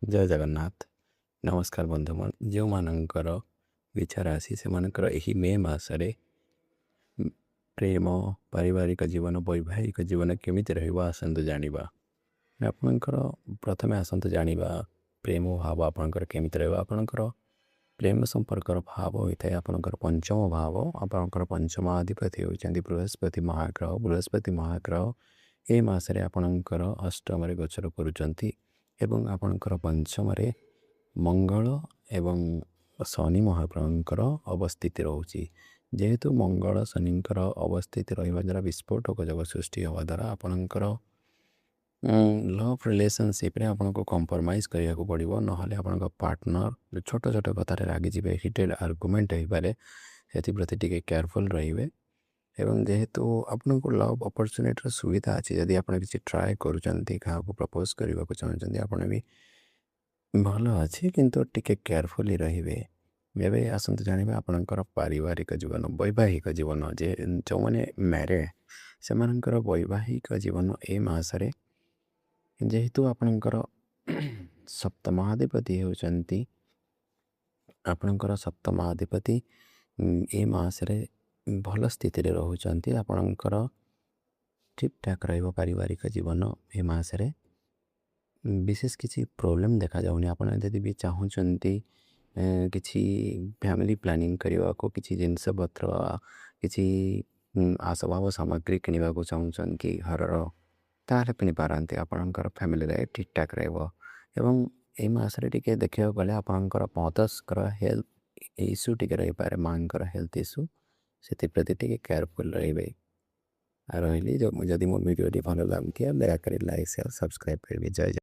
जय जगन्नाथ। नमस्कार बंधुगण जो मानकर विचार आसी से मानकर एही मे मासरे प्रेम पारिवारिक जीवन वैवाहिक जीवन केमिति रहिबा आसंतु जानिबा। आपणकर प्रथमे आसंतु जानिबा प्रेम भाव आपणकर केमिति रहिबा। आपणकर प्रेम संपर्कर भाव होइଥାଏ आपणकर पंचम भाव। आपणकर पंचमाधिपति होइछन्ति बृहस्पति महाग्रह ए मासरे आपणकर अष्टमरे गोचर करूछन्ति एवं आपणकर पंचमरे मंगल एवं शनि महाप्रभुंकर अवस्थिति रोची। जेहेतु मंगल शनिंकर अवस्थिति रहिबा द्वारा विस्फोटक जग सृष्टि हवा द्वारा आपणकर लव रिलेशनशिप रे आपनको कंप्रोमाइज करिया को पड़िबो। नहले आपनको पार्टनर छोट छोट कथारे रागी जिबे हिटेड आर्गुमेंट होई पारे सेति प्रति टिके केयरफुल रहिबे। एवं जेहेतु आपनको लव अपॉर्चुनिटी सुविधा अछि यदि आपण किछि ट्राई करूचंती का को प्रपोज करिवा को चाहचंती आपण भी भलो अछि किंतु टिके केयरफुली रहिबे। एबे आसंत जानिबे आपणकर पारिवारिक जीवन वैवाहिक जीवन जे जो माने मैरे सेमानकर वैवाहिक जीवन ए मासरे जेहेतु आपणकर सप्तमाधिपति होचंती आपणकर सप्तमाधिपति ए मासरे भल स्थिति रे रहउचंती। आपणकर ठीक ठाक रहिबो पारिवारिक जीवन ए मासरे विशेष किसी प्रॉब्लम देखा जाउनी। आपण यदि भी चाहूचंती किसी फैमिली प्लानिंग करिवा को किसी जिनस पत्र किसी आसबाब सामग्री किनिबा को चाहूचंती घरर ताले किनि पारंती आपणकर फैमिली रे ठीक ठाक रहइबो। एवं ए मासरे टिके देखियो गले आपणकर पतस्कर हेल्थ इश्यू टिके रहि पारे मांकर हेल्थ इश्यू सेति प्रति टिके केयरफुल रहिबे। आ रहिली जो जदि मो वीडियो भलो लागुथिया दया करी लाइक शेयर सब्सक्राइब करबे। जय जय।